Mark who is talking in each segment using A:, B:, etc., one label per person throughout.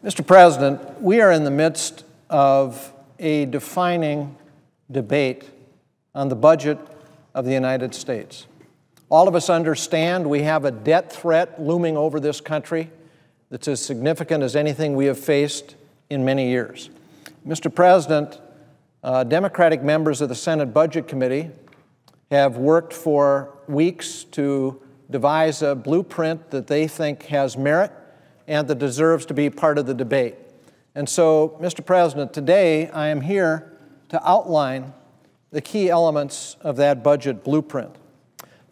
A: Mr. President, we are in the midst of a defining debate on the budget of the United States. All of us understand we have a debt threat looming over this country that's as significant as anything we have faced in many years. Mr. President, Democratic members of the Senate Budget Committee have worked for weeks to devise a blueprint that they think has merit and that deserves to be part of the debate. And so, Mr. President, today I am here to outline the key elements of that budget blueprint.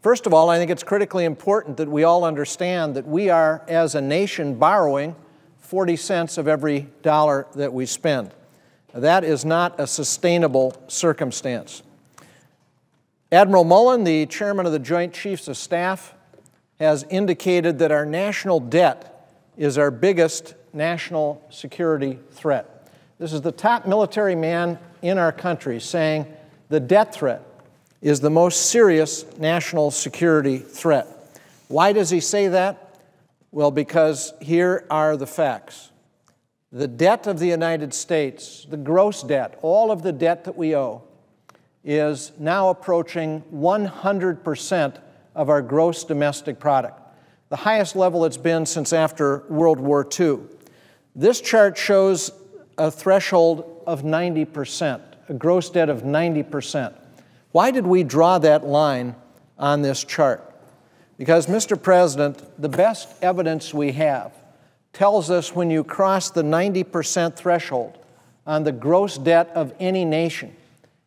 A: First of all, I think it's critically important that we all understand that we are, as a nation, borrowing 40 cents of every dollar that we spend. That is not a sustainable circumstance. Admiral Mullen, the chairman of the Joint Chiefs of Staff, has indicated that our national debt is our biggest national security threat. This is the top military man in our country saying the debt threat is the most serious national security threat. Why does he say that? Well, because here are the facts. The debt of the United States, the gross debt, all of the debt that we owe, is now approaching 100% of our gross domestic product, the highest level it's been since after World War II. This chart shows a threshold of 90%, a gross debt of 90%. Why did we draw that line on this chart? Because, Mr. President, the best evidence we have tells us when you cross the 90% threshold on the gross debt of any nation,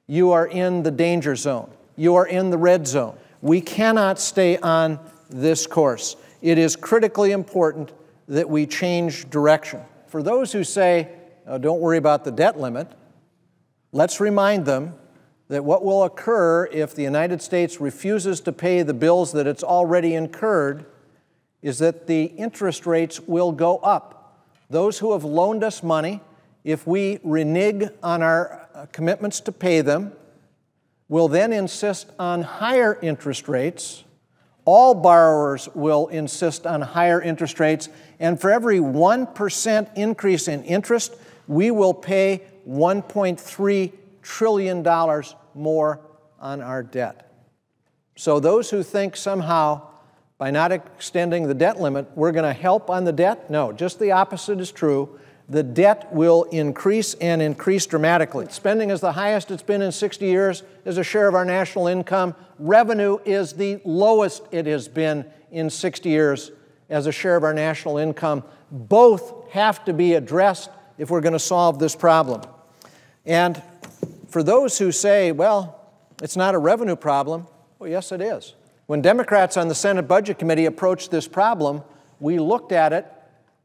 A: you are in the danger zone. You are in the red zone. We cannot stay on this course. It is critically important that we change direction. For those who say, oh, don't worry about the debt limit, let's remind them that what will occur if the United States refuses to pay the bills that it's already incurred is that the interest rates will go up. Those who have loaned us money, if we renege on our commitments to pay them, will then insist on higher interest rates. All borrowers will insist on higher interest rates, and for every 1% increase in interest, we will pay $1.3 trillion more on our debt. So those who think somehow by not extending the debt limit, we're going to help on the debt, no, just the opposite is true. The debt will increase and increase dramatically. Spending is the highest it's been in 60 years as a share of our national income. Revenue is the lowest it has been in 60 years as a share of our national income. Both have to be addressed if we're going to solve this problem. And for those who say, well, it's not a revenue problem, well, yes, it is. When Democrats on the Senate Budget Committee approached this problem, we looked at it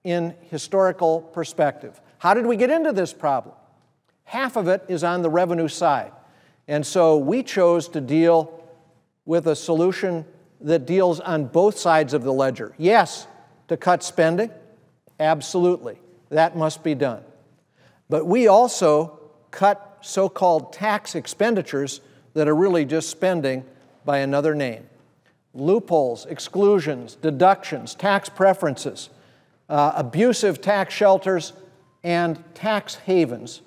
A: in historical perspective. How did we get into this problem? Half of it is on the revenue side. And so we chose to deal with a solution that deals on both sides of the ledger. Yes, to cut spending, absolutely, that must be done. But we also cut so-called tax expenditures that are really just spending by another name. Loopholes, exclusions, deductions, tax preferences, abusive tax shelters, and tax havens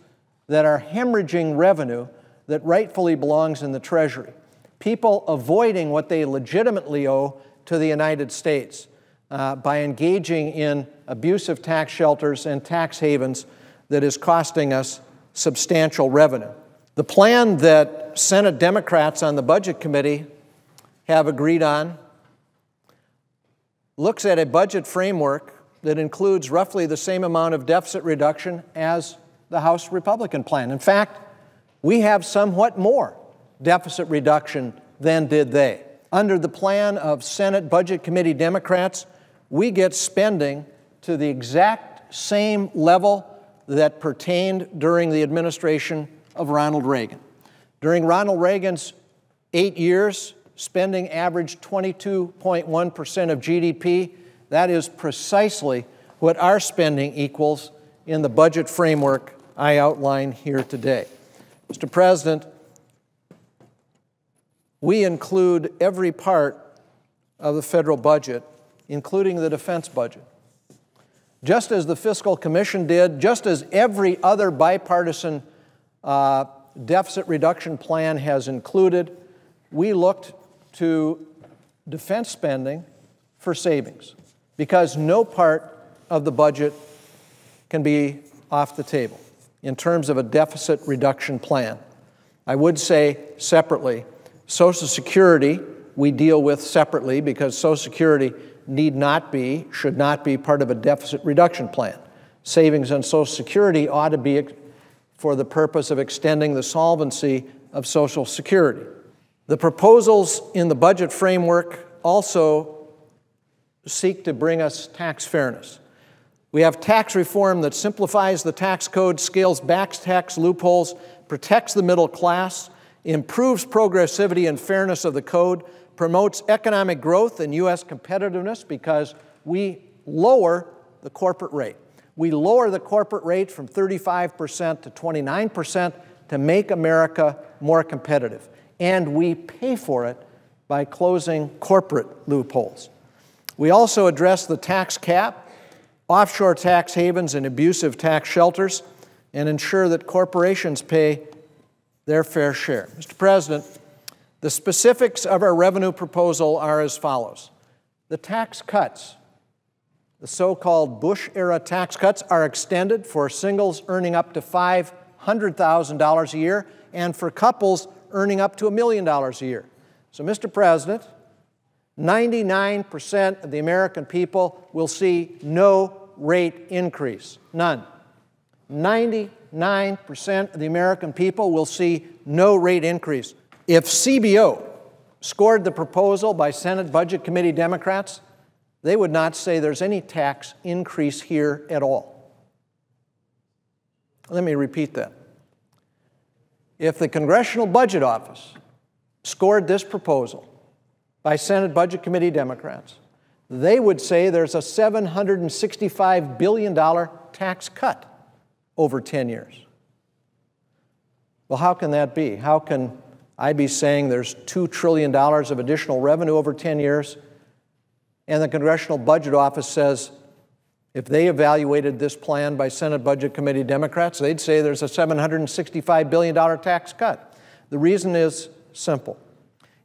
A: that are hemorrhaging revenue that rightfully belongs in the Treasury. People avoiding what they legitimately owe to the United States by engaging in abusive tax shelters and tax havens that is costing us substantial revenue. The plan that Senate Democrats on the Budget Committee have agreed on looks at a budget framework that includes roughly the same amount of deficit reduction as the House Republican plan. In fact, we have somewhat more deficit reduction than did they. Under the plan of Senate Budget Committee Democrats, we get spending to the exact same level that pertained during the administration of Ronald Reagan. During Ronald Reagan's 8 years, spending averaged 22.1% of GDP. That is precisely what our spending equals in the budget framework I outline here today. Mr. President, we include every part of the federal budget, including the defense budget. just as the Fiscal Commission did, just as every other bipartisan deficit reduction plan has included, we looked to defense spending for savings, because no part of the budget can be off the table in terms of a deficit reduction plan. I would say separately, Social Security we deal with separately because Social Security should not be part of a deficit reduction plan. Savings on Social Security ought to be for the purpose of extending the solvency of Social Security. The proposals in the budget framework also seek to bring us tax fairness. We have tax reform that simplifies the tax code, scales back tax loopholes, protects the middle class, improves progressivity and fairness of the code, promotes economic growth and U.S. competitiveness because we lower the corporate rate. We lower the corporate rate from 35% to 29% to make America more competitive. And we pay for it by closing corporate loopholes. We also address the tax cap, offshore tax havens and abusive tax shelters, and ensure that corporations pay their fair share. Mr. President, the specifics of our revenue proposal are as follows. The tax cuts, the so-called Bush-era tax cuts, are extended for singles earning up to $500,000 a year and for couples earning up to $1 million a year. So, Mr. President, 99% of the American people will see no rate increase, none. 99% of the American people will see no rate increase. If CBO scored the proposal by Senate Budget Committee Democrats, they would not say there's any tax increase here at all. Let me repeat that. If the Congressional Budget Office scored this proposal by Senate Budget Committee Democrats, they would say there's a $765 billion tax cut over 10 years. Well, how can that be? How can I be saying there's $2 trillion of additional revenue over 10 years, and the Congressional Budget Office says if they evaluated this plan by Senate Budget Committee Democrats, they'd say there's a $765 billion tax cut. The reason is simple.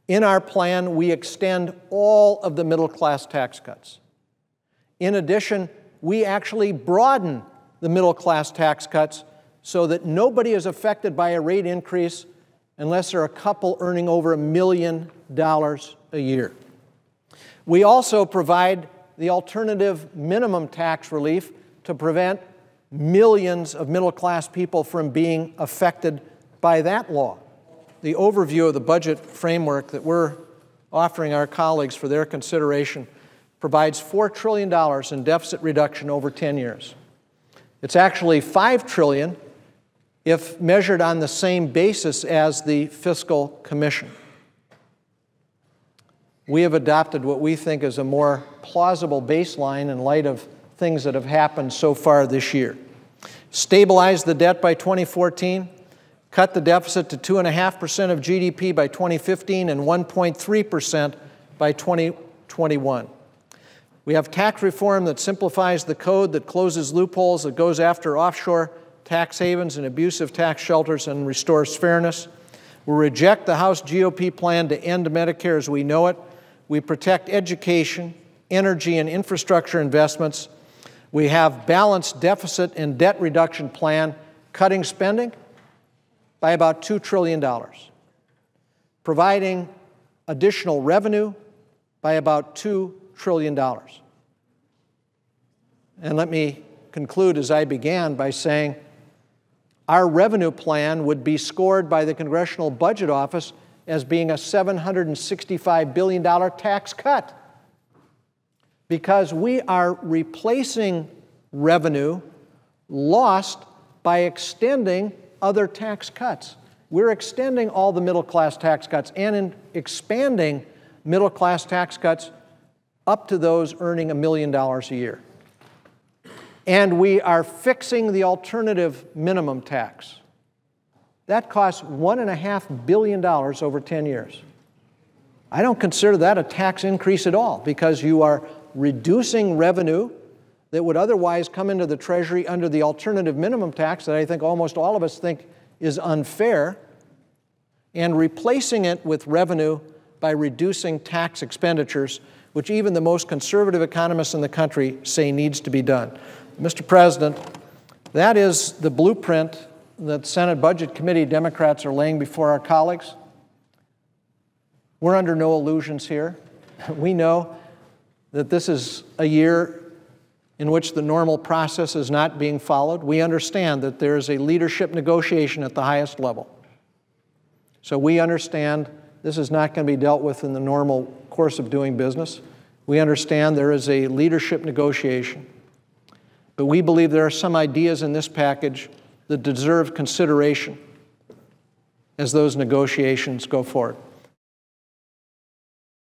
A: In our plan, we extend all of the middle-class tax cuts. In addition, we actually broaden the middle-class tax cuts so that nobody is affected by a rate increase unless they're a couple earning over $1 million a year. We also provide the alternative minimum tax relief to prevent millions of middle-class people from being affected by that law. The overview of the budget framework that we're offering our colleagues for their consideration provides $4 trillion in deficit reduction over 10 years. It's actually $5 trillion if measured on the same basis as the Fiscal Commission. We have adopted what we think is a more plausible baseline in light of things that have happened so far this year. Stabilize the debt by 2014, cut the deficit to 2.5% of GDP by 2015 and 1.3% by 2021. We have tax reform that simplifies the code, that closes loopholes, that goes after offshore tax havens and abusive tax shelters and restores fairness. We reject the House GOP plan to end Medicare as we know it. We protect education, energy, and infrastructure investments. We have balanced deficit and debt reduction plan, cutting spending by about $2 trillion, providing additional revenue by about $2 trillion. And let me conclude as I began by saying our revenue plan would be scored by the Congressional Budget Office as being a $765 billion tax cut, because we are replacing revenue lost by extending other tax cuts. We're extending all the middle-class tax cuts and expanding middle-class tax cuts up to those earning $1 million a year. And we are fixing the alternative minimum tax. That costs $1.5 billion over 10 years. I don't consider that a tax increase at all, because you are reducing revenue that would otherwise come into the Treasury under the alternative minimum tax that I think almost all of us think is unfair, and replacing it with revenue by reducing tax expenditures, which even the most conservative economists in the country say needs to be done. Mr. President, that is the blueprint that Senate Budget Committee Democrats are laying before our colleagues. We're under no illusions here. We know that this is a year in which the normal process is not being followed. We understand that there is a leadership negotiation at the highest level. So we understand this is not going to be dealt with in the normal course of doing business. We understand there is a leadership negotiation. But we believe there are some ideas in this package that deserve consideration as those negotiations go forward.